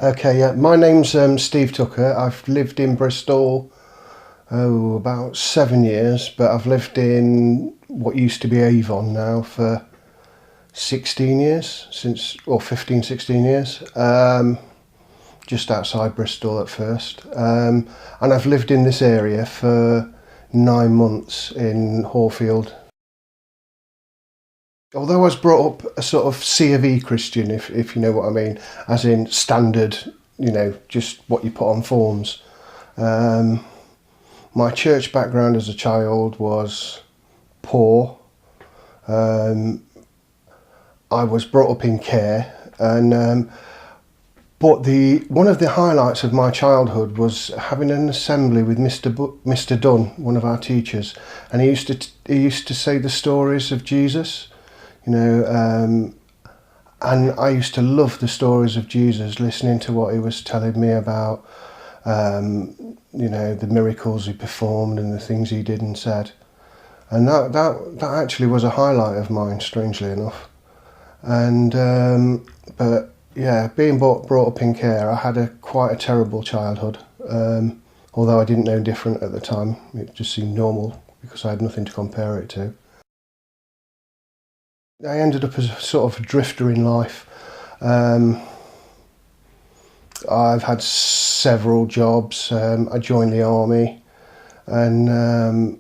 Okay, yeah, my name's Steve Tucker. I've lived in Bristol, about 7 years, but I've lived in what used to be Avon now for 16 years, or 15, 16 years, just outside Bristol at first. And I've lived in this area for 9 months in Horfield. Although I was brought up a sort of C of E Christian, if you know what I mean, as in standard, just what you put on forms. My church background as a child was poor. I was brought up in care, and but one of the highlights of my childhood was having an assembly with Mr. Dunn, one of our teachers, and he used to say the stories of Jesus. And I used to love the stories of Jesus, listening to what he was telling me about, the miracles he performed and the things he did and said. And that actually was a highlight of mine, strangely enough. And but yeah, being brought up in care, I had quite a terrible childhood. Although I didn't know different at the time, it just seemed normal because I had nothing to compare it to. I ended up as a sort of drifter in life. I've had several jobs. I joined the army, and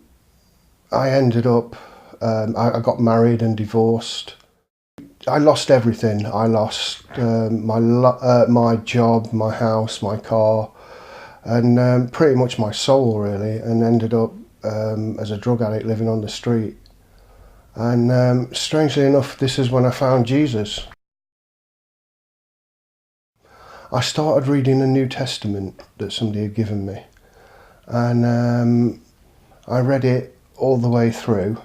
I ended up, I got married and divorced. I lost everything. I lost my job, my house, my car, and pretty much my soul, really, and ended up as a drug addict living on the street. And strangely enough, this is when I found Jesus. I started reading a New Testament that somebody had given me, and I read it all the way through,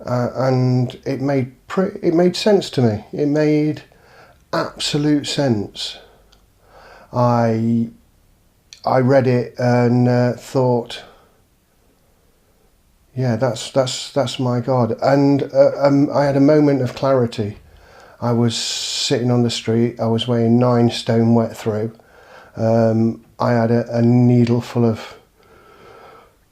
and it made sense to me. It made absolute sense. I read it and thought, yeah, that's my God. And I had a moment of clarity. I was sitting on the street. I was weighing 9 stone wet through. I had a needle full of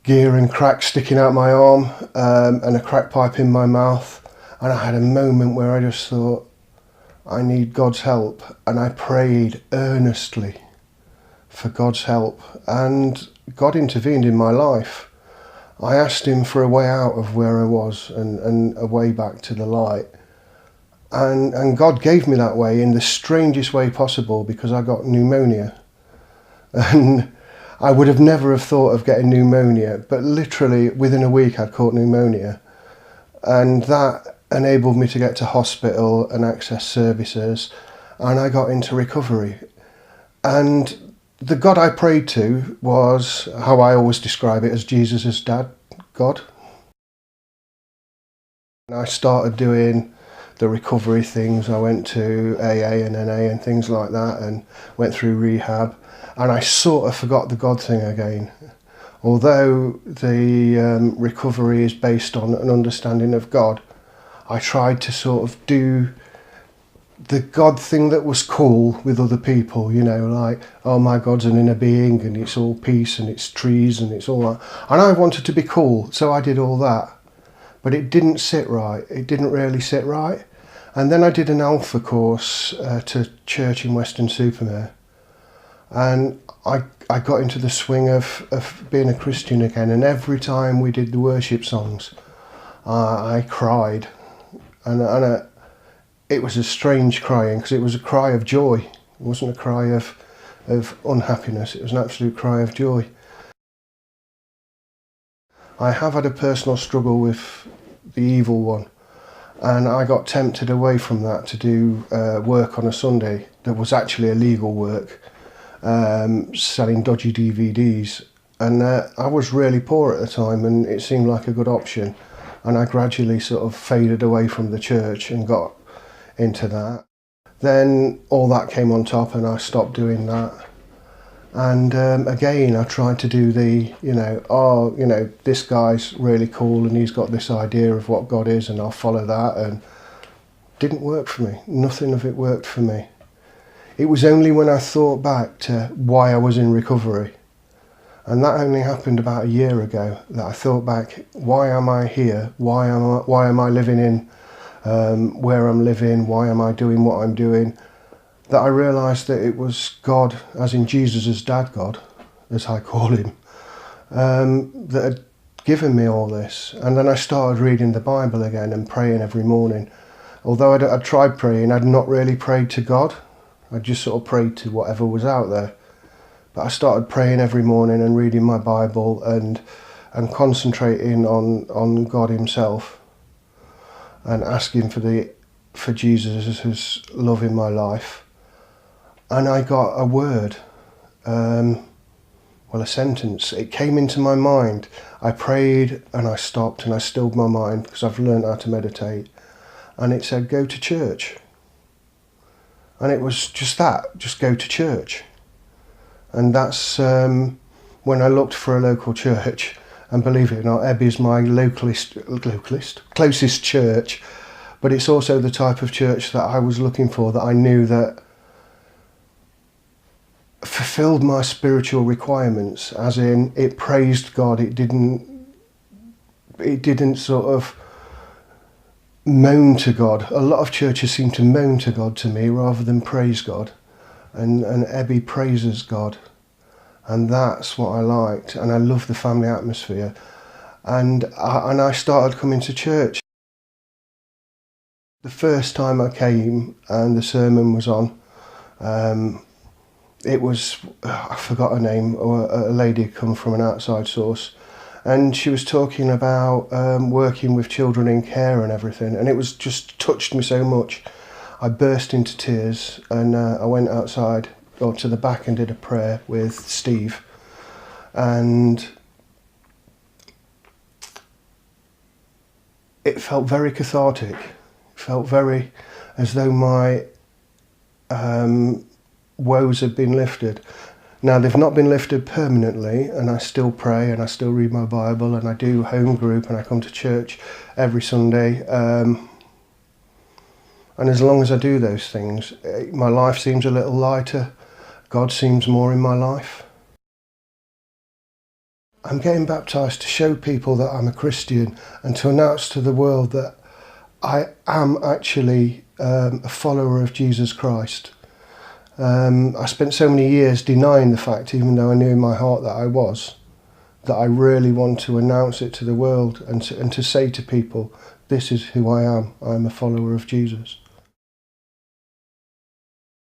gear and crack sticking out my arm, and a crack pipe in my mouth. And I had a moment where I just thought, I need God's help. And I prayed earnestly for God's help. And God intervened in my life. I asked him for a way out of where I was and a way back to the light. And God gave me that way in the strangest way possible, because I got pneumonia. And I would have never have thought of getting pneumonia, but literally within a week I'd caught pneumonia. And that enabled me to get to hospital and access services, and I got into recovery. And the God I prayed to was how I always describe it, as Jesus' dad, God. And I started doing the recovery things. I went to AA and NA and things like that, and went through rehab, and I sort of forgot the God thing again. Although the recovery is based on an understanding of God, I tried to sort of do the God thing that was cool with other people, like, oh, my God's an inner being and it's all peace and it's trees and it's all that. And I wanted to be cool, so I did all that. But it didn't sit right. It didn't really sit right. And then I did an Alpha course to church in Weston-super-Mare. And I got into the swing of being a Christian again. And every time we did the worship songs, I cried. And it was a strange crying, because it was a cry of joy. It wasn't a cry of unhappiness. It was an absolute cry of joy. I have had a personal struggle with the evil one, and I got tempted away from that to do work on a Sunday that was actually illegal work, selling dodgy DVDs. And I was really poor at the time, and it seemed like a good option. And I gradually sort of faded away from the church and got into that. Then all that came on top, and I stopped doing that. And again, I tried to do this guy's really cool and he's got this idea of what God is, and I'll follow that, and didn't work for me. Nothing of it worked for me. It was only when I thought back to why I was in recovery, and that only happened about a year ago, that I thought back, why am I here? Why am I living in where I'm living? Why am I doing what I'm doing? That I realised that it was God, as in Jesus' dad God, as I call him, that had given me all this. And then I started reading the Bible again and praying every morning. Although I'd tried praying, I'd not really prayed to God. I just sort of prayed to whatever was out there. But I started praying every morning and reading my Bible and concentrating on God himself and asking for Jesus' love in my life. And I got a word, a sentence. It came into my mind. I prayed and I stopped and I stilled my mind because I've learned how to meditate. And it said, go to church. And it was just that, just go to church. And that's when I looked for a local church. And believe it or not, Ebby is my closest church. But it's also the type of church that I was looking for, that I knew that fulfilled my spiritual requirements, as in it praised God. It didn't sort of moan to God. A lot of churches seem to moan to God to me rather than praise God, and Ebby praises God, and that's what I liked. And I love the family atmosphere, and I started coming to church. The first time I came and the sermon was on, it was, I forgot her name, or a lady had come from an outside source, and she was talking about working with children in care and everything, and it was just touched me so much. I burst into tears, and I went outside or to the back and did a prayer with Steve, and it felt very cathartic. It felt very as though my woes had been lifted. Now, they've not been lifted permanently, and I still pray and I still read my Bible and I do home group and I come to church every Sunday. And as long as I do those things, my life seems a little lighter. God seems more in my life. I'm getting baptised to show people that I'm a Christian and to announce to the world that I am actually a follower of Jesus Christ. I spent so many years denying the fact, even though I knew in my heart that I was, that I really want to announce it to the world and to say to people, this is who I am. I'm a follower of Jesus.